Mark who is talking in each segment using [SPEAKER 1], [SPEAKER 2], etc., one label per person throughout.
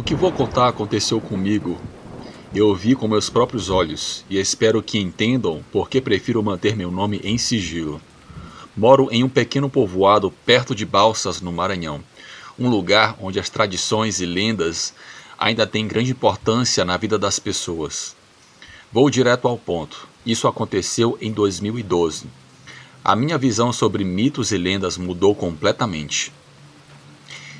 [SPEAKER 1] O que vou contar aconteceu comigo. Eu vi com meus próprios olhos e espero que entendam por que prefiro manter meu nome em sigilo. Moro em um pequeno povoado perto de Balsas, no Maranhão, um lugar onde as tradições e lendas ainda têm grande importância na vida das pessoas. Vou direto ao ponto. Isso aconteceu em 2012. A minha visão sobre mitos e lendas mudou completamente.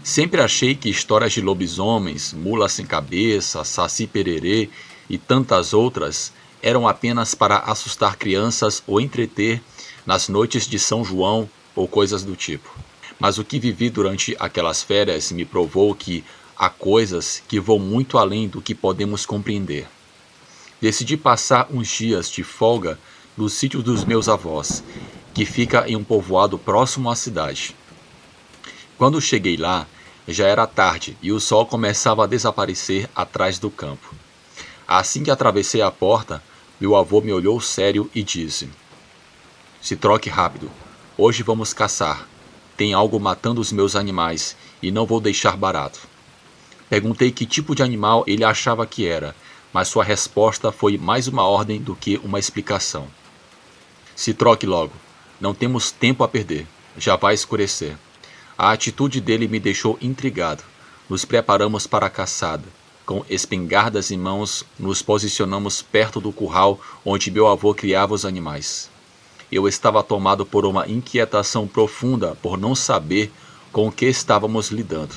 [SPEAKER 1] Sempre achei que histórias de lobisomens, mula sem cabeça, saci pererê e tantas outras eram apenas para assustar crianças ou entreter nas noites de São João ou coisas do tipo. Mas o que vivi durante aquelas férias me provou que há coisas que vão muito além do que podemos compreender. Decidi passar uns dias de folga no sítio dos meus avós, que fica em um povoado próximo à cidade. Quando cheguei lá, já era tarde e o sol começava a desaparecer atrás do campo. Assim que atravessei a porta, meu avô me olhou sério e disse: "Se troque rápido. Hoje vamos caçar. Tem algo matando os meus animais e não vou deixar barato." Perguntei que tipo de animal ele achava que era, mas sua resposta foi mais uma ordem do que uma explicação. "Se troque logo. Não temos tempo a perder. Já vai escurecer." A atitude dele me deixou intrigado. Nos preparamos para a caçada. Com espingardas em mãos, nos posicionamos perto do curral onde meu avô criava os animais. Eu estava tomado por uma inquietação profunda por não saber com o que estávamos lidando.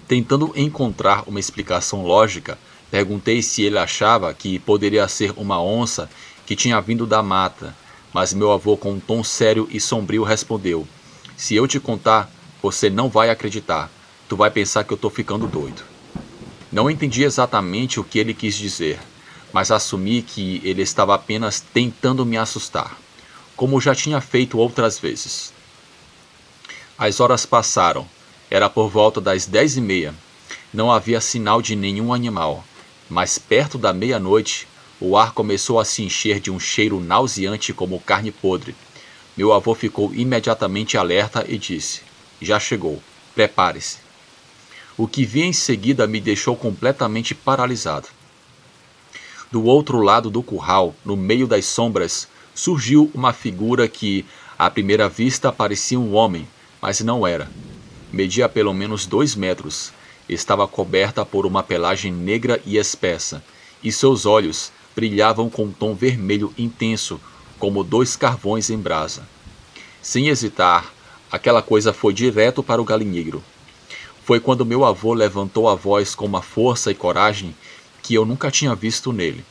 [SPEAKER 1] Tentando encontrar uma explicação lógica, perguntei se ele achava que poderia ser uma onça que tinha vindo da mata, mas meu avô, com um tom sério e sombrio, respondeu: "Se eu te contar, você não vai acreditar. Tu vai pensar que eu estou ficando doido." Não entendi exatamente o que ele quis dizer, mas assumi que ele estava apenas tentando me assustar, como já tinha feito outras vezes. As horas passaram. Era por volta das 10h30. Não havia sinal de nenhum animal, mas perto da meia-noite, o ar começou a se encher de um cheiro nauseante como carne podre. Meu avô ficou imediatamente alerta e disse: "Já chegou, prepare-se." O que vi em seguida me deixou completamente paralisado. Do outro lado do curral, no meio das sombras, surgiu uma figura que, à primeira vista, parecia um homem, mas não era. Media pelo menos 2 metros, estava coberta por uma pelagem negra e espessa, e seus olhos brilhavam com um tom vermelho intenso, como 2 carvões em brasa. Sem hesitar, aquela coisa foi direto para o galinheiro. Foi quando meu avô levantou a voz com uma força e coragem que eu nunca tinha visto nele.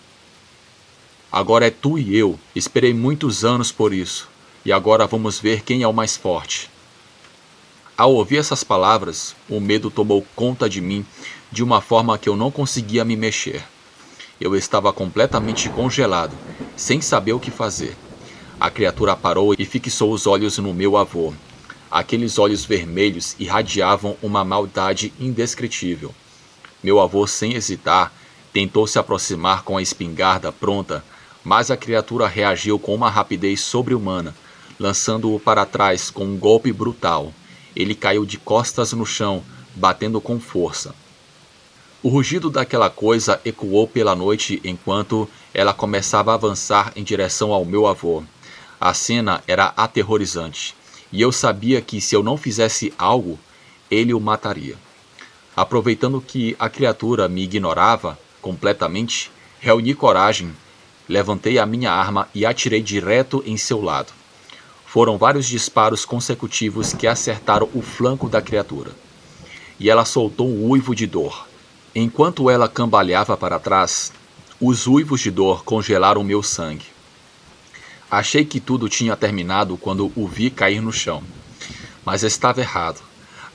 [SPEAKER 1] "Agora é tu e eu. Esperei muitos anos por isso. E agora vamos ver quem é o mais forte." Ao ouvir essas palavras, o medo tomou conta de mim de uma forma que eu não conseguia me mexer. Eu estava completamente congelado, sem saber o que fazer. A criatura parou e fixou os olhos no meu avô. Aqueles olhos vermelhos irradiavam uma maldade indescritível. Meu avô, sem hesitar, tentou se aproximar com a espingarda pronta, mas a criatura reagiu com uma rapidez sobre-humana, lançando-o para trás com um golpe brutal. Ele caiu de costas no chão, batendo com força. O rugido daquela coisa ecoou pela noite enquanto ela começava a avançar em direção ao meu avô. A cena era aterrorizante, e eu sabia que se eu não fizesse algo, ele o mataria. Aproveitando que a criatura me ignorava completamente, reuni coragem, levantei a minha arma e atirei direto em seu lado. Foram vários disparos consecutivos que acertaram o flanco da criatura, e ela soltou um uivo de dor. Enquanto ela cambaleava para trás, os uivos de dor congelaram meu sangue. Achei que tudo tinha terminado quando o vi cair no chão, mas estava errado.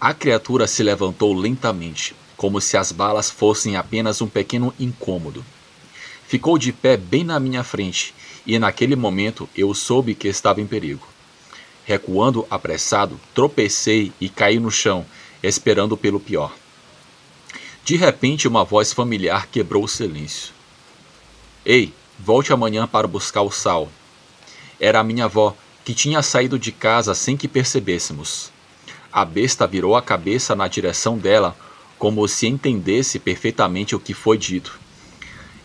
[SPEAKER 1] A criatura se levantou lentamente, como se as balas fossem apenas um pequeno incômodo. Ficou de pé bem na minha frente, e naquele momento eu soube que estava em perigo. Recuando apressado, tropecei e caí no chão, esperando pelo pior. De repente, uma voz familiar quebrou o silêncio. "Ei, volte amanhã para buscar o sal." Era a minha avó, que tinha saído de casa sem que percebêssemos. A besta virou a cabeça na direção dela, como se entendesse perfeitamente o que foi dito.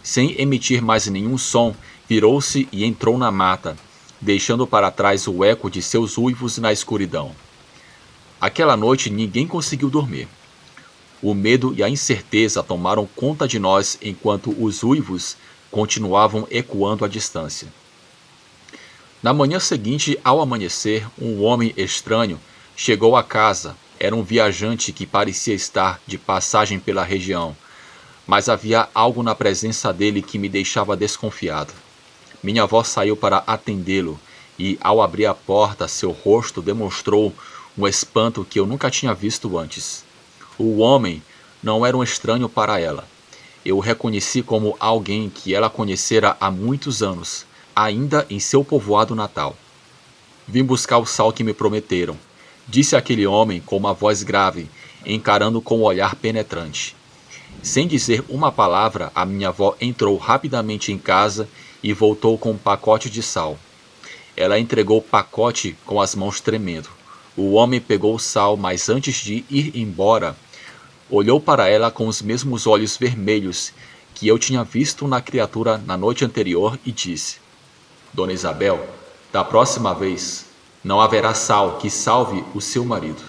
[SPEAKER 1] Sem emitir mais nenhum som, virou-se e entrou na mata, deixando para trás o eco de seus uivos na escuridão. Aquela noite ninguém conseguiu dormir. O medo e a incerteza tomaram conta de nós enquanto os uivos continuavam ecoando à distância. Na manhã seguinte, ao amanhecer, um homem estranho chegou à casa. Era um viajante que parecia estar de passagem pela região, mas havia algo na presença dele que me deixava desconfiado. Minha avó saiu para atendê-lo e, ao abrir a porta, seu rosto demonstrou um espanto que eu nunca tinha visto antes. O homem não era um estranho para ela. Eu o reconheci como alguém que ela conhecera há muitos anos, ainda em seu povoado natal. Vim buscar o sal que me prometeram, disse aquele homem com uma voz grave, encarando com um olhar penetrante. Sem dizer uma palavra, a minha avó entrou rapidamente em casa e voltou com um pacote de sal. Ela entregou o pacote com as mãos tremendo. O homem pegou o sal, mas antes de ir embora, olhou para ela com os mesmos olhos vermelhos que eu tinha visto na criatura na noite anterior e disse: Dona Isabel, da próxima vez, não haverá sal que salve o seu marido.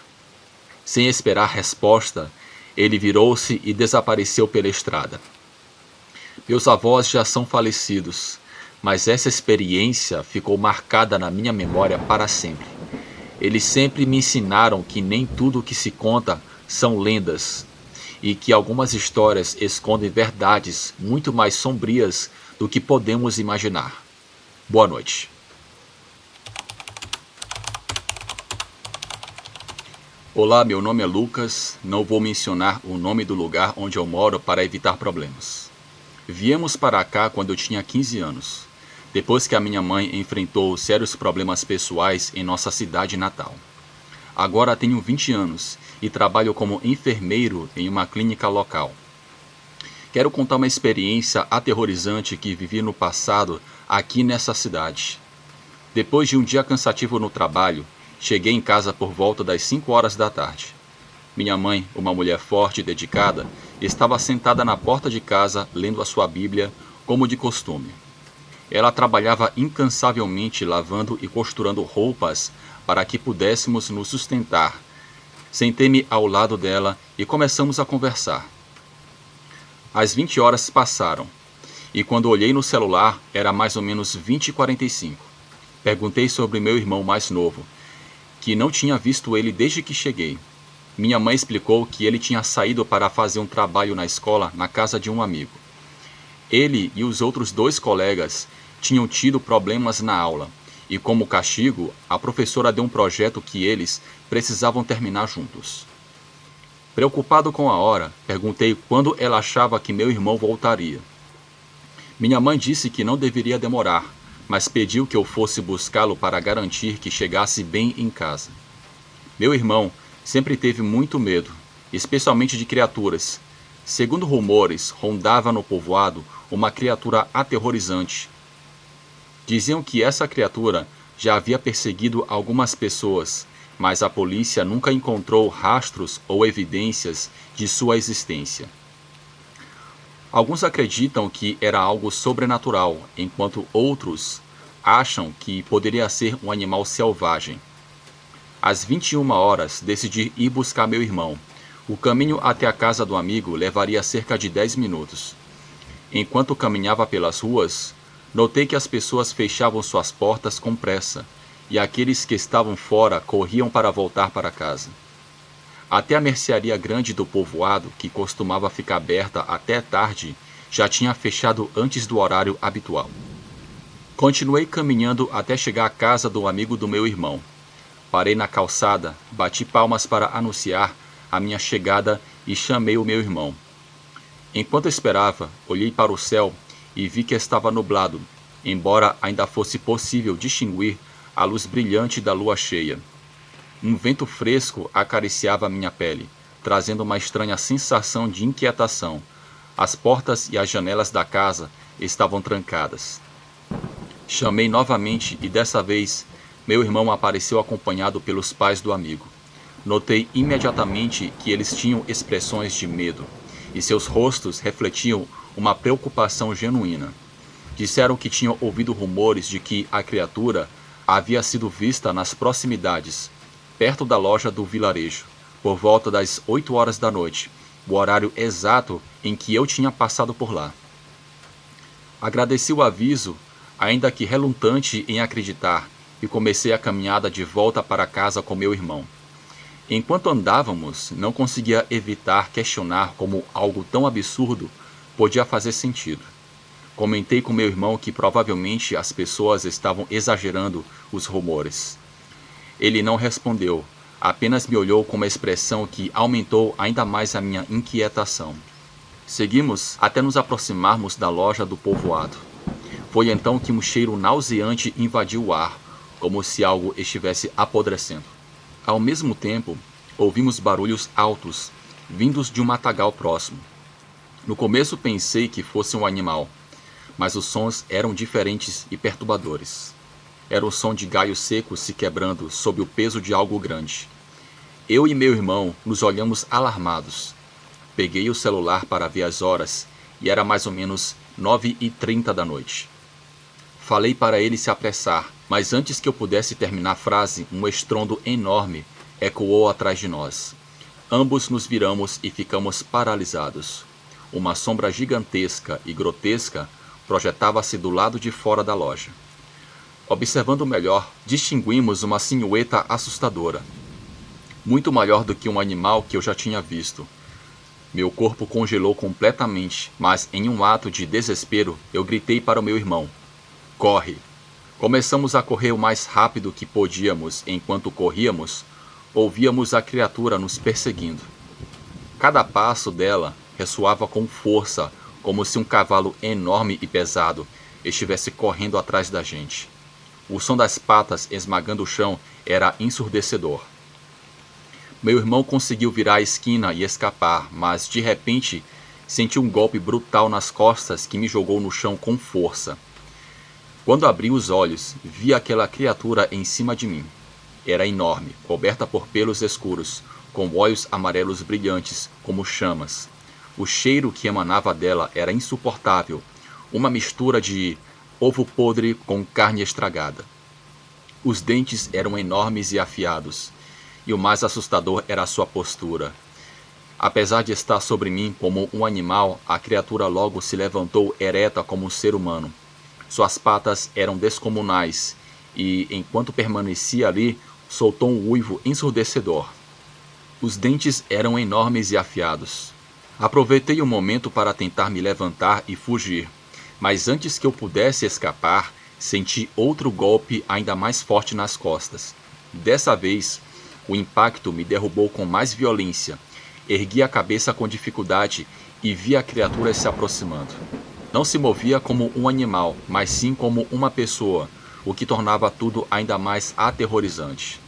[SPEAKER 1] Sem esperar resposta, ele virou-se e desapareceu pela estrada. Meus avós já são falecidos, mas essa experiência ficou marcada na minha memória para sempre. Eles sempre me ensinaram que nem tudo o que se conta são lendas, e que algumas histórias escondem verdades muito mais sombrias do que podemos imaginar. Boa noite. Olá, meu nome é Lucas. Não vou mencionar o nome do lugar onde eu moro para evitar problemas. Viemos para cá quando eu tinha 15 anos, depois que a minha mãe enfrentou sérios problemas pessoais em nossa cidade natal. Agora tenho 20 anos e trabalho como enfermeiro em uma clínica local. Quero contar uma experiência aterrorizante que vivi no passado aqui nessa cidade. Depois de um dia cansativo no trabalho, cheguei em casa por volta das 5 horas da tarde. Minha mãe, uma mulher forte e dedicada, estava sentada na porta de casa lendo a sua Bíblia, como de costume. Ela trabalhava incansavelmente lavando e costurando roupas para que pudéssemos nos sustentar. Sentei-me ao lado dela e começamos a conversar. As 20 horas passaram, e quando olhei no celular era mais ou menos 20h45. Perguntei sobre meu irmão mais novo, que não tinha visto ele desde que cheguei. Minha mãe explicou que ele tinha saído para fazer um trabalho na escola na casa de um amigo. Ele e os outros 2 colegas tinham tido problemas na aula, e como castigo, a professora deu um projeto que eles precisavam terminar juntos. Preocupado com a hora, perguntei quando ela achava que meu irmão voltaria. Minha mãe disse que não deveria demorar, mas pediu que eu fosse buscá-lo para garantir que chegasse bem em casa. Meu irmão sempre teve muito medo, especialmente de criaturas. Segundo rumores, rondava no povoado uma criatura aterrorizante. Diziam que essa criatura já havia perseguido algumas pessoas, mas a polícia nunca encontrou rastros ou evidências de sua existência. Alguns acreditam que era algo sobrenatural, enquanto outros acham que poderia ser um animal selvagem. Às 21 horas, decidi ir buscar meu irmão. O caminho até a casa do amigo levaria cerca de 10 minutos. Enquanto caminhava pelas ruas, notei que as pessoas fechavam suas portas com pressa, e aqueles que estavam fora corriam para voltar para casa. Até a mercearia grande do povoado, que costumava ficar aberta até tarde, já tinha fechado antes do horário habitual. Continuei caminhando até chegar à casa do amigo do meu irmão. Parei na calçada, bati palmas para anunciar a minha chegada e chamei o meu irmão. Enquanto esperava, olhei para o céu e vi que estava nublado, embora ainda fosse possível distinguir a luz brilhante da lua cheia. Um vento fresco acariciava minha pele, trazendo uma estranha sensação de inquietação. As portas e as janelas da casa estavam trancadas. Chamei novamente e dessa vez meu irmão apareceu acompanhado pelos pais do amigo. Notei imediatamente que eles tinham expressões de medo, e seus rostos refletiam uma preocupação genuína. Disseram que tinham ouvido rumores de que a criatura havia sido vista nas proximidades, perto da loja do vilarejo, por volta das 8 horas da noite, o horário exato em que eu tinha passado por lá. Agradeci o aviso, ainda que relutante em acreditar, e comecei a caminhada de volta para casa com meu irmão. Enquanto andávamos, não conseguia evitar questionar como algo tão absurdo podia fazer sentido. Comentei com meu irmão que provavelmente as pessoas estavam exagerando os rumores. Ele não respondeu, apenas me olhou com uma expressão que aumentou ainda mais a minha inquietação. Seguimos até nos aproximarmos da loja do povoado. Foi então que um cheiro nauseante invadiu o ar, como se algo estivesse apodrecendo. Ao mesmo tempo, ouvimos barulhos altos, vindos de um matagal próximo. No começo pensei que fosse um animal, mas os sons eram diferentes e perturbadores. Era o som de galhos secos se quebrando sob o peso de algo grande. Eu e meu irmão nos olhamos alarmados. Peguei o celular para ver as horas e era mais ou menos 9h30 da noite. Falei para ele se apressar, mas antes que eu pudesse terminar a frase, um estrondo enorme ecoou atrás de nós. Ambos nos viramos e ficamos paralisados. Uma sombra gigantesca e grotesca projetava-se do lado de fora da loja. Observando melhor, distinguimos uma silhueta assustadora, muito maior do que um animal que eu já tinha visto. Meu corpo congelou completamente, mas em um ato de desespero, eu gritei para o meu irmão: "Corre!" Começamos a correr o mais rápido que podíamos. Enquanto corríamos, ouvíamos a criatura nos perseguindo. Cada passo dela ressoava com força, como se um cavalo enorme e pesado estivesse correndo atrás da gente. O som das patas esmagando o chão era ensurdecedor. Meu irmão conseguiu virar a esquina e escapar, mas de repente senti um golpe brutal nas costas que me jogou no chão com força. Quando abri os olhos, vi aquela criatura em cima de mim. Era enorme, coberta por pelos escuros, com olhos amarelos brilhantes, como chamas. O cheiro que emanava dela era insuportável, uma mistura de ovo podre com carne estragada. Os dentes eram enormes e afiados, e o mais assustador era a sua postura. Apesar de estar sobre mim como um animal, a criatura logo se levantou ereta como um ser humano. Suas patas eram descomunais, e, enquanto permanecia ali, soltou um uivo ensurdecedor. Os dentes eram enormes e afiados. Aproveitei o momento para tentar me levantar e fugir, mas antes que eu pudesse escapar, senti outro golpe ainda mais forte nas costas. Dessa vez, o impacto me derrubou com mais violência. Ergui a cabeça com dificuldade e vi a criatura se aproximando. Não se movia como um animal, mas sim como uma pessoa, o que tornava tudo ainda mais aterrorizante.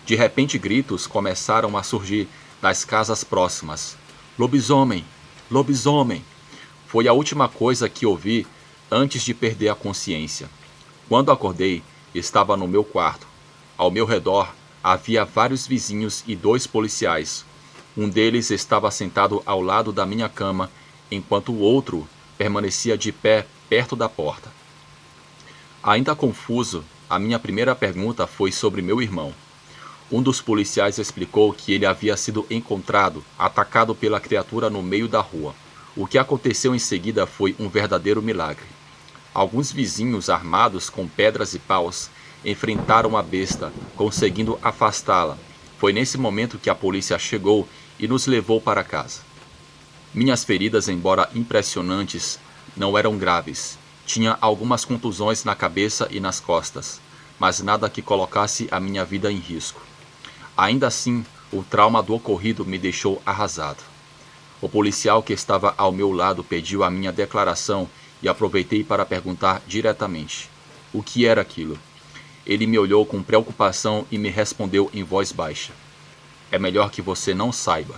[SPEAKER 1] De repente, gritos começaram a surgir das casas próximas. "Lobisomem! Lobisomem!" Foi a última coisa que ouvi antes de perder a consciência. Quando acordei, estava no meu quarto. Ao meu redor, havia vários vizinhos e 2 policiais. Um deles estava sentado ao lado da minha cama, enquanto o outro permanecia de pé perto da porta. Ainda confuso, a minha primeira pergunta foi sobre meu irmão. Um dos policiais explicou que ele havia sido encontrado, atacado pela criatura no meio da rua. O que aconteceu em seguida foi um verdadeiro milagre. Alguns vizinhos armados com pedras e paus enfrentaram a besta, conseguindo afastá-la. Foi nesse momento que a polícia chegou e nos levou para casa. Minhas feridas, embora impressionantes, não eram graves. Tinha algumas contusões na cabeça e nas costas, mas nada que colocasse a minha vida em risco. Ainda assim, o trauma do ocorrido me deixou arrasado. O policial que estava ao meu lado pediu a minha declaração e aproveitei para perguntar diretamente: o que era aquilo? Ele me olhou com preocupação e me respondeu em voz baixa: "É melhor que você não saiba."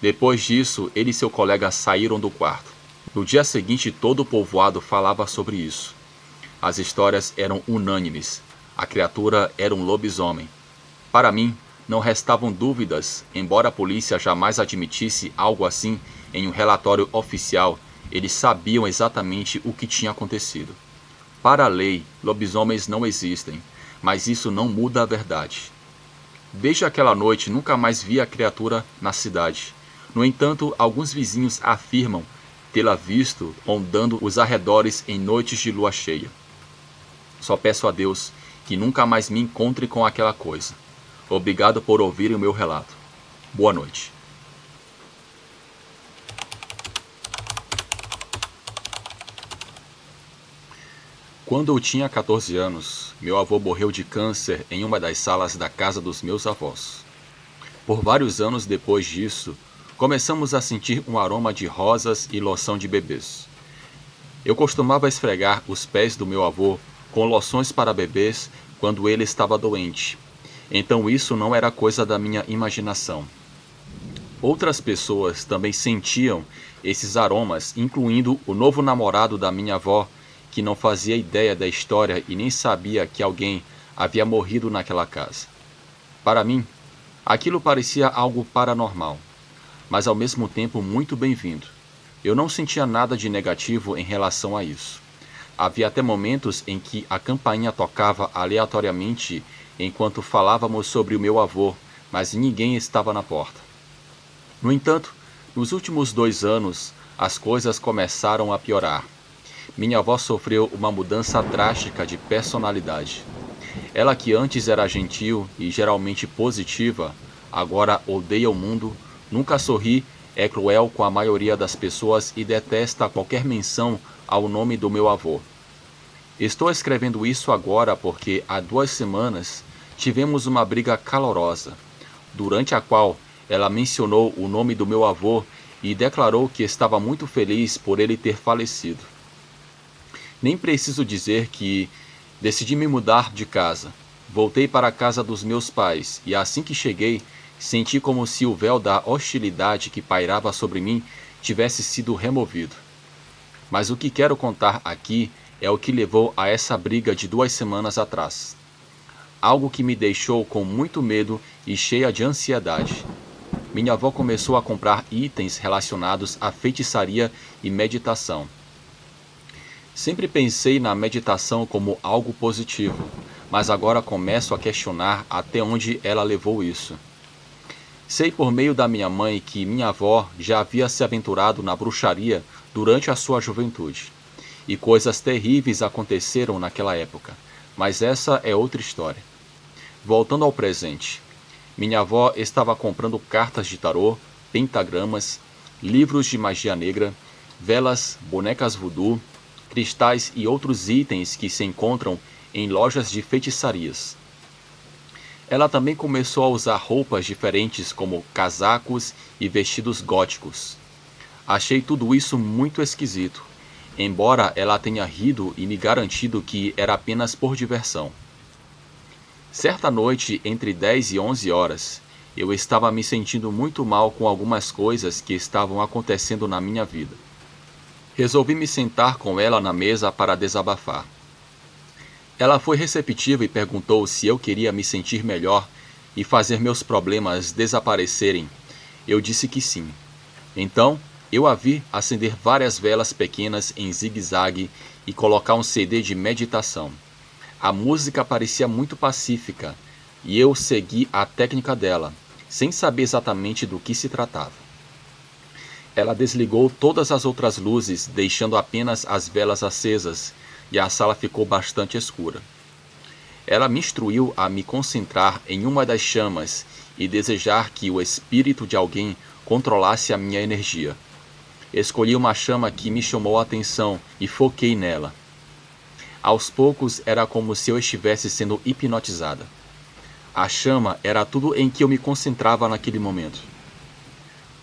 [SPEAKER 1] Depois disso, ele e seu colega saíram do quarto. No dia seguinte, todo o povoado falava sobre isso. As histórias eram unânimes. A criatura era um lobisomem. Para mim, Não restavam dúvidas, embora a polícia jamais admitisse algo assim em um relatório oficial, eles sabiam exatamente o que tinha acontecido. Para a lei, lobisomens não existem, mas isso não muda a verdade. Desde aquela noite, nunca mais vi a criatura na cidade. No entanto, alguns vizinhos afirmam tê-la visto rondando os arredores em noites de lua cheia. Só peço a Deus que nunca mais me encontre com aquela coisa. Obrigado por ouvir o meu relato. Boa noite. Quando eu tinha 14 anos, meu avô morreu de câncer em uma das salas da casa dos meus avós. Por vários anos depois disso, começamos a sentir um aroma de rosas e loção de bebês. Eu costumava esfregar os pés do meu avô com loções para bebês quando ele estava doente. Então isso não era coisa da minha imaginação. Outras pessoas também sentiam esses aromas, incluindo o novo namorado da minha avó, que não fazia ideia da história e nem sabia que alguém havia morrido naquela casa. Para mim, aquilo parecia algo paranormal, mas ao mesmo tempo muito bem-vindo. Eu não sentia nada de negativo em relação a isso. Havia até momentos em que a campainha tocava aleatoriamente enquanto falávamos sobre o meu avô, mas ninguém estava na porta. No entanto, nos últimos 2 anos, as coisas começaram a piorar. Minha avó sofreu uma mudança drástica de personalidade. Ela, que antes era gentil e geralmente positiva, agora odeia o mundo, nunca sorri, é cruel com a maioria das pessoas e detesta qualquer menção ao nome do meu avô. Estou escrevendo isso agora porque há 2 semanas tivemos uma briga calorosa, durante a qual ela mencionou o nome do meu avô e declarou que estava muito feliz por ele ter falecido. Nem preciso dizer que decidi me mudar de casa. Voltei para a casa dos meus pais e assim que cheguei, senti como se o véu da hostilidade que pairava sobre mim tivesse sido removido. Mas o que quero contar aqui é o que levou a essa briga de 2 semanas atrás. Algo que me deixou com muito medo e cheia de ansiedade. Minha avó começou a comprar itens relacionados à feitiçaria e meditação. Sempre pensei na meditação como algo positivo, mas agora começo a questionar até onde ela levou isso. Sei por meio da minha mãe que minha avó já havia se aventurado na bruxaria durante a sua juventude, e coisas terríveis aconteceram naquela época, mas essa é outra história. Voltando ao presente, minha avó estava comprando cartas de tarô, pentagramas, livros de magia negra, velas, bonecas voodoo, cristais e outros itens que se encontram em lojas de feitiçarias. Ela também começou a usar roupas diferentes como casacos e vestidos góticos. Achei tudo isso muito esquisito, embora ela tenha rido e me garantido que era apenas por diversão. Certa noite, entre 10 e 11 horas, eu estava me sentindo muito mal com algumas coisas que estavam acontecendo na minha vida. Resolvi me sentar com ela na mesa para desabafar. Ela foi receptiva e perguntou se eu queria me sentir melhor e fazer meus problemas desaparecerem. Eu disse que sim. Então, eu a vi acender várias velas pequenas em zigue-zague e colocar um CD de meditação. A música parecia muito pacífica e eu segui a técnica dela, sem saber exatamente do que se tratava. Ela desligou todas as outras luzes, deixando apenas as velas acesas, e a sala ficou bastante escura. Ela me instruiu a me concentrar em uma das chamas e desejar que o espírito de alguém controlasse a minha energia. Escolhi uma chama que me chamou a atenção e foquei nela. Aos poucos era como se eu estivesse sendo hipnotizada. A chama era tudo em que eu me concentrava naquele momento.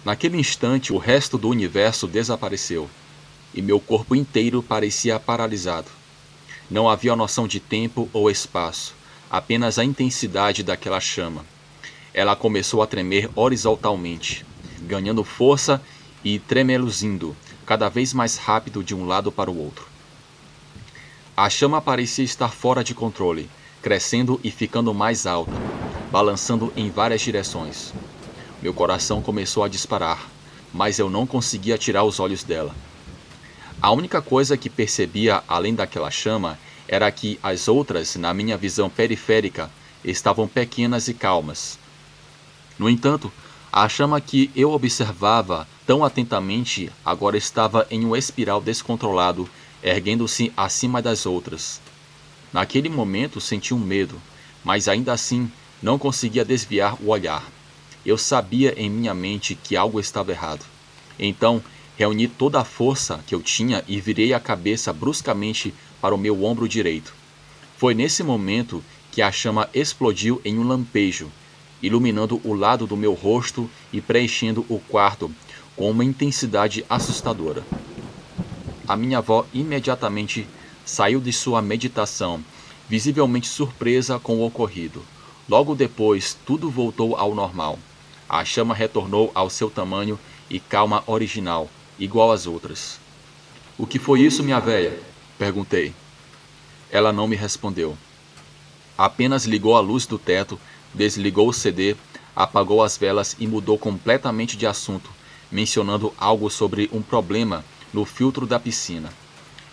[SPEAKER 1] Naquele instante, o resto do universo desapareceu, e meu corpo inteiro parecia paralisado. Não havia noção de tempo ou espaço, apenas a intensidade daquela chama. Ela começou a tremer horizontalmente, ganhando força e tremeluzindo, cada vez mais rápido de um lado para o outro. A chama parecia estar fora de controle, crescendo e ficando mais alta. balançando em várias direções. Meu coração começou a disparar, mas eu não conseguia tirar os olhos dela. A única coisa que percebia além daquela chama era que as outras, na minha visão periférica, estavam pequenas e calmas. No entanto, a chama que eu observava tão atentamente agora estava em um espiral descontrolado, erguendo-se acima das outras. Naquele momento senti um medo, mas ainda assim não conseguia desviar o olhar. Eu sabia em minha mente que algo estava errado. Então, reuni toda a força que eu tinha e virei a cabeça bruscamente para o meu ombro direito. Foi nesse momento que a chama explodiu em um lampejo, iluminando o lado do meu rosto e preenchendo o quarto com uma intensidade assustadora. A minha avó imediatamente saiu de sua meditação, visivelmente surpresa com o ocorrido. Logo depois, tudo voltou ao normal. A chama retornou ao seu tamanho e calma original, igual às outras. "O que foi isso, minha véia?" perguntei. Ela não me respondeu. Apenas ligou a luz do teto, desligou o CD, apagou as velas e mudou completamente de assunto, mencionando algo sobre um problema no filtro da piscina.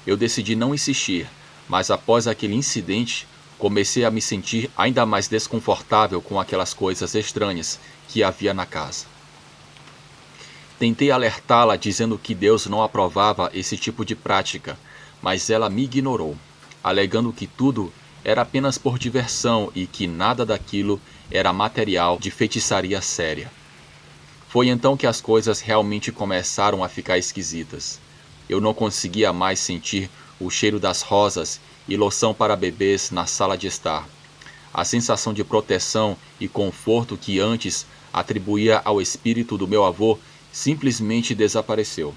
[SPEAKER 1] Eu decidi não insistir, mas após aquele incidente, comecei a me sentir ainda mais desconfortável com aquelas coisas estranhas que havia na casa. Tentei alertá-la dizendo que Deus não aprovava esse tipo de prática, mas ela me ignorou, alegando que tudo era apenas por diversão e que nada daquilo era material de feitiçaria séria. Foi então que as coisas realmente começaram a ficar esquisitas. Eu não conseguia mais sentir o cheiro das rosas e loção para bebês na sala de estar. A sensação de proteção e conforto que antes atribuía ao espírito do meu avô simplesmente desapareceu.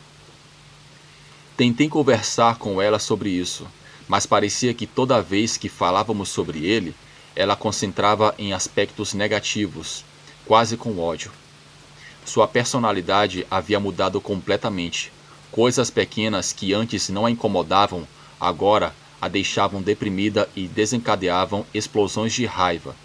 [SPEAKER 1] Tentei conversar com ela sobre isso, mas parecia que toda vez que falávamos sobre ele, ela concentrava em aspectos negativos, quase com ódio. Sua personalidade havia mudado completamente. Coisas pequenas que antes não a incomodavam, agora a deixavam deprimida e desencadeavam explosões de raiva.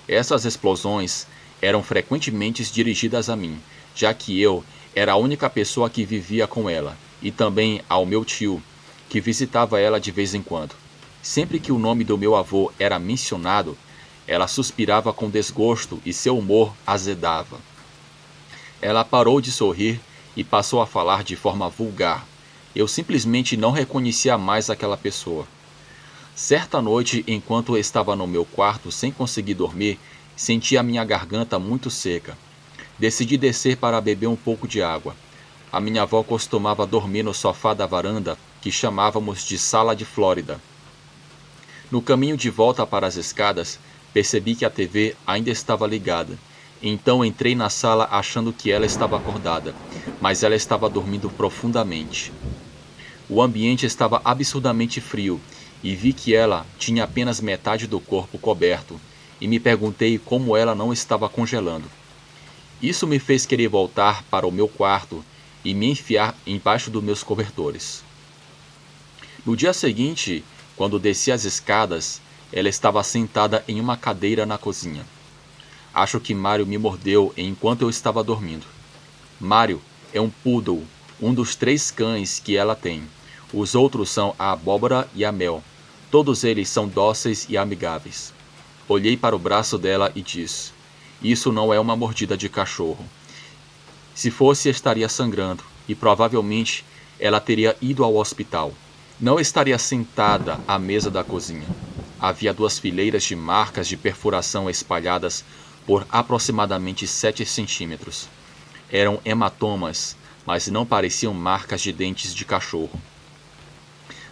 [SPEAKER 1] Essas explosões eram frequentemente dirigidas a mim, já que eu era a única pessoa que vivia com ela, e também ao meu tio, que visitava ela de vez em quando. Sempre que o nome do meu avô era mencionado, ela suspirava com desgosto e seu humor azedava. Ela parou de sorrir e passou a falar de forma vulgar. Eu simplesmente não reconhecia mais aquela pessoa. Certa noite, enquanto estava no meu quarto sem conseguir dormir, senti a minha garganta muito seca. Decidi descer para beber um pouco de água. A minha avó costumava dormir no sofá da varanda, que chamávamos de sala de Flórida. No caminho de volta para as escadas, percebi que a TV ainda estava ligada. Então entrei na sala achando que ela estava acordada, mas ela estava dormindo profundamente. O ambiente estava absurdamente frio e vi que ela tinha apenas metade do corpo coberto, e me perguntei como ela não estava congelando. Isso me fez querer voltar para o meu quarto e me enfiar embaixo dos meus cobertores. No dia seguinte, quando desci as escadas, ela estava sentada em uma cadeira na cozinha. Acho que Mário me mordeu enquanto eu estava dormindo. Mário é um poodle, um dos 3 cães que ela tem. Os outros são a Abóbora e a Mel. Todos eles são dóceis e amigáveis. Olhei para o braço dela e disse: "Isso não é uma mordida de cachorro. Se fosse, estaria sangrando, e provavelmente ela teria ido ao hospital. Não estaria sentada à mesa da cozinha." Havia 2 fileiras de marcas de perfuração espalhadas por aproximadamente 7 centímetros. Eram hematomas, mas não pareciam marcas de dentes de cachorro.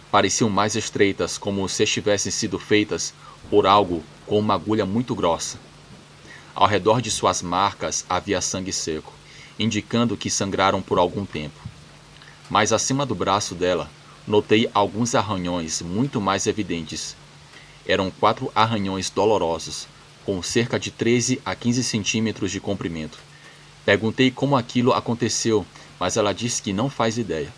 [SPEAKER 1] Pareciam mais estreitas, como se tivessem sido feitas por algo com uma agulha muito grossa. Ao redor de suas marcas havia sangue seco, indicando que sangraram por algum tempo. Mas acima do braço dela, notei alguns arranhões muito mais evidentes. Eram 4 arranhões dolorosos, com cerca de 13 a 15 centímetros de comprimento. Perguntei como aquilo aconteceu, mas ela disse que não faz ideia.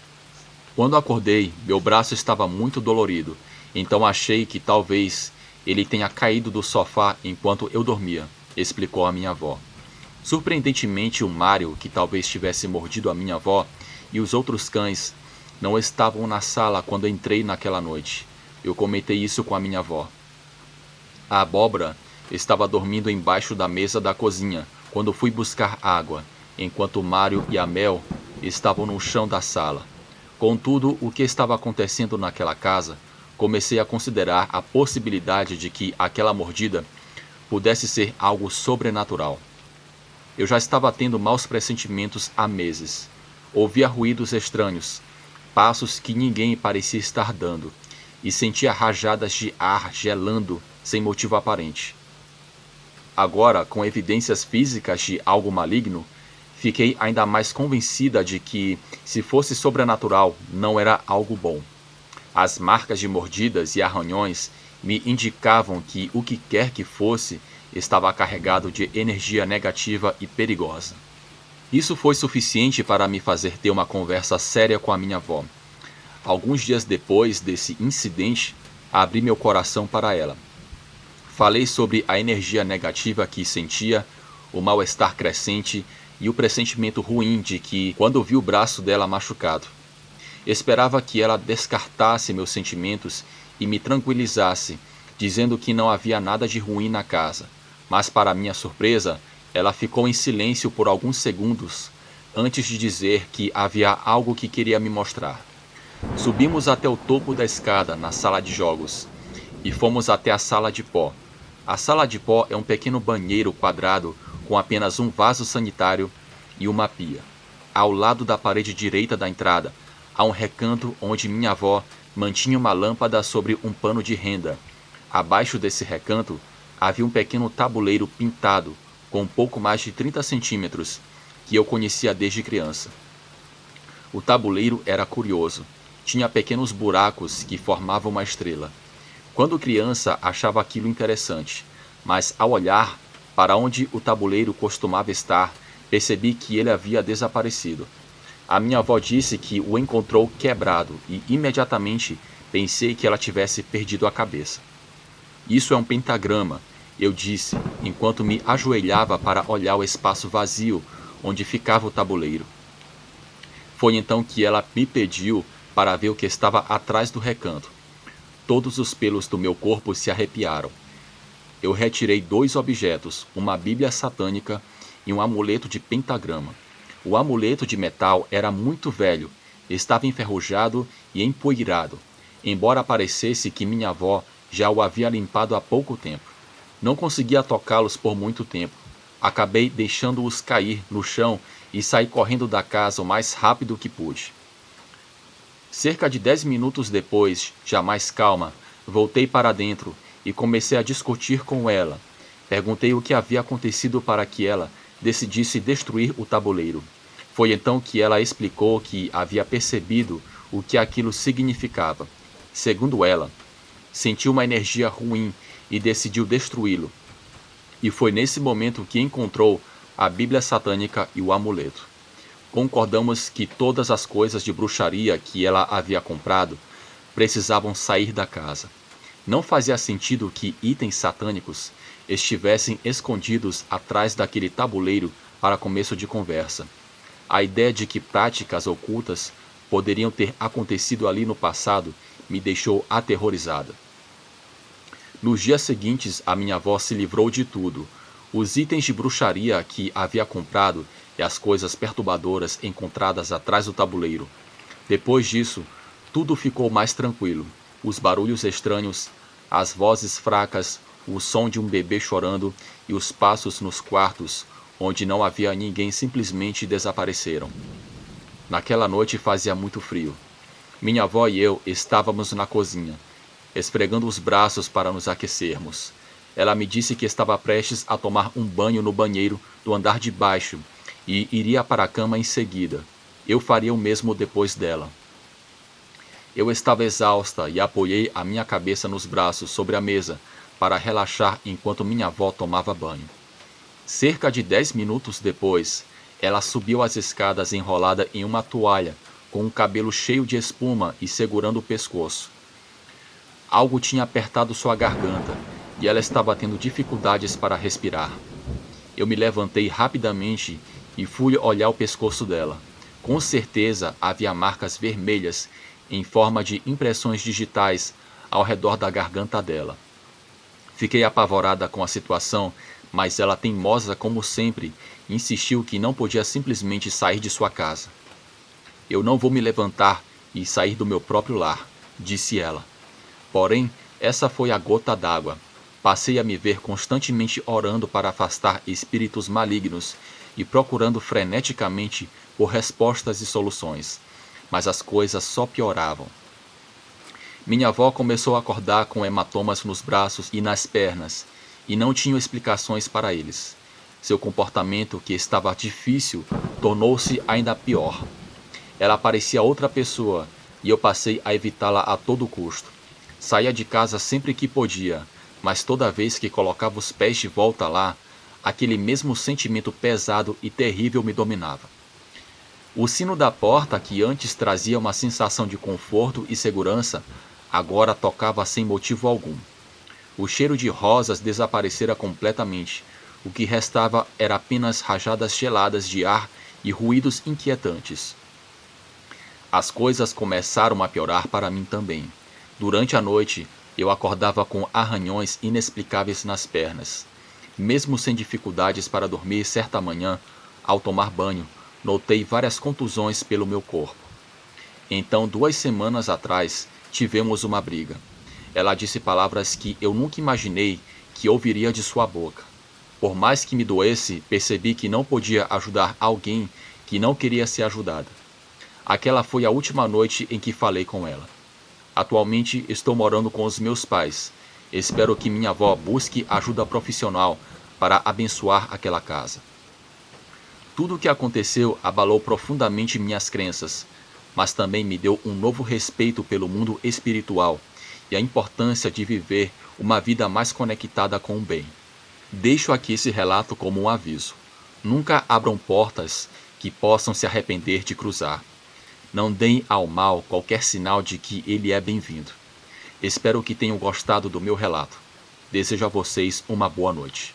[SPEAKER 1] Quando acordei, meu braço estava muito dolorido, então achei que talvez ele tenha caído do sofá enquanto eu dormia. explicou a minha avó. Surpreendentemente, o Mário, que talvez tivesse mordido a minha avó, e os outros cães não estavam na sala quando entrei naquela noite. Eu comentei isso com a minha avó. A abóbora estava dormindo embaixo da mesa da cozinha quando fui buscar água, enquanto o Mário e a Mel estavam no chão da sala. Contudo, o que estava acontecendo naquela casa, comecei a considerar a possibilidade de que aquela mordida pudesse ser algo sobrenatural. Eu já estava tendo maus pressentimentos há meses. Ouvia ruídos estranhos, passos que ninguém parecia estar dando, e sentia rajadas de ar gelando sem motivo aparente. Agora, com evidências físicas de algo maligno, fiquei ainda mais convencida de que, se fosse sobrenatural, não era algo bom. As marcas de mordidas e arranhões me indicavam que o que quer que fosse estava carregado de energia negativa e perigosa. Isso foi suficiente para me fazer ter uma conversa séria com a minha avó. Alguns dias depois desse incidente, abri meu coração para ela. Falei sobre a energia negativa que sentia, o mal-estar crescente e o pressentimento ruim de que, quando vi o braço dela machucado, esperava que ela descartasse meus sentimentos e me tranquilizasse, dizendo que não havia nada de ruim na casa. Mas, para minha surpresa, ela ficou em silêncio por alguns segundos antes de dizer que havia algo que queria me mostrar. Subimos até o topo da escada, na sala de jogos, e fomos até a sala de pó. A sala de pó é um pequeno banheiro quadrado com apenas um vaso sanitário e uma pia. Ao lado da parede direita da entrada, há um recanto onde minha avó mantinha uma lâmpada sobre um pano de renda. Abaixo desse recanto, havia um pequeno tabuleiro pintado, com um pouco mais de 30 centímetros, que eu conhecia desde criança. O tabuleiro era curioso. Tinha pequenos buracos que formavam uma estrela. Quando criança, achava aquilo interessante, mas ao olhar para onde o tabuleiro costumava estar, percebi que ele havia desaparecido. A minha avó disse que o encontrou quebrado e imediatamente pensei que ela tivesse perdido a cabeça. Isso é um pentagrama, eu disse, enquanto me ajoelhava para olhar o espaço vazio onde ficava o tabuleiro. Foi então que ela me pediu para ver o que estava atrás do recanto. Todos os pelos do meu corpo se arrepiaram. Eu retirei 2 objetos, uma Bíblia satânica e um amuleto de pentagrama. O amuleto de metal era muito velho, estava enferrujado e empoeirado, embora parecesse que minha avó já o havia limpado há pouco tempo. Não conseguia tocá-los por muito tempo. Acabei deixando-os cair no chão e saí correndo da casa o mais rápido que pude. Cerca de 10 minutos depois, já mais calma, voltei para dentro e comecei a discutir com ela. Perguntei o que havia acontecido para que ela decidisse destruir o tabuleiro. Foi então que ela explicou que havia percebido o que aquilo significava. Segundo ela, sentiu uma energia ruim e decidiu destruí-lo. E foi nesse momento que encontrou a Bíblia satânica e o amuleto. Concordamos que todas as coisas de bruxaria que ela havia comprado precisavam sair da casa. Não fazia sentido que itens satânicos estivessem escondidos atrás daquele tabuleiro para começo de conversa. A ideia de que práticas ocultas poderiam ter acontecido ali no passado me deixou aterrorizada. Nos dias seguintes, a minha avó se livrou de tudo. Os itens de bruxaria que havia comprado e as coisas perturbadoras encontradas atrás do tabuleiro. Depois disso, tudo ficou mais tranquilo. Os barulhos estranhos, as vozes fracas, o som de um bebê chorando e os passos nos quartos, onde não havia ninguém, simplesmente desapareceram. Naquela noite fazia muito frio. Minha avó e eu estávamos na cozinha, esfregando os braços para nos aquecermos. Ela me disse que estava prestes a tomar um banho no banheiro do andar de baixo e iria para a cama em seguida. Eu faria o mesmo depois dela. Eu estava exausta e apoiei a minha cabeça nos braços sobre a mesa para relaxar enquanto minha avó tomava banho. Cerca de 10 minutos depois, ela subiu as escadas enrolada em uma toalha, com o cabelo cheio de espuma e segurando o pescoço. Algo tinha apertado sua garganta, e ela estava tendo dificuldades para respirar. Eu me levantei rapidamente e fui olhar o pescoço dela. Com certeza havia marcas vermelhas em forma de impressões digitais ao redor da garganta dela. Fiquei apavorada com a situação, mas ela, teimosa como sempre, insistiu que não podia simplesmente sair de sua casa. Eu não vou me levantar e sair do meu próprio lar, disse ela. Porém, essa foi a gota d'água. Passei a me ver constantemente orando para afastar espíritos malignos e procurando freneticamente por respostas e soluções, mas as coisas só pioravam. Minha avó começou a acordar com hematomas nos braços e nas pernas, e não tinha explicações para eles. Seu comportamento, que estava difícil, tornou-se ainda pior. Ela parecia outra pessoa, e eu passei a evitá-la a todo custo. Saía de casa sempre que podia, mas toda vez que colocava os pés de volta lá, aquele mesmo sentimento pesado e terrível me dominava. O sino da porta, que antes trazia uma sensação de conforto e segurança, agora tocava sem motivo algum. O cheiro de rosas desaparecera completamente. O que restava era apenas rajadas geladas de ar e ruídos inquietantes. As coisas começaram a piorar para mim também. Durante a noite, eu acordava com arranhões inexplicáveis nas pernas. Mesmo sem dificuldades para dormir, certa manhã, ao tomar banho, notei várias contusões pelo meu corpo. Então, 2 semanas atrás, tivemos uma briga. Ela disse palavras que eu nunca imaginei que ouviria de sua boca. Por mais que me doesse, percebi que não podia ajudar alguém que não queria ser ajudada. Aquela foi a última noite em que falei com ela. Atualmente estou morando com os meus pais. Espero que minha avó busque ajuda profissional para abençoar aquela casa. Tudo o que aconteceu abalou profundamente minhas crenças, mas também me deu um novo respeito pelo mundo espiritual e a importância de viver uma vida mais conectada com o bem. Deixo aqui esse relato como um aviso. Nunca abram portas que possam se arrepender de cruzar. Não deem ao mal qualquer sinal de que ele é bem-vindo. Espero que tenham gostado do meu relato. Desejo a vocês uma boa noite.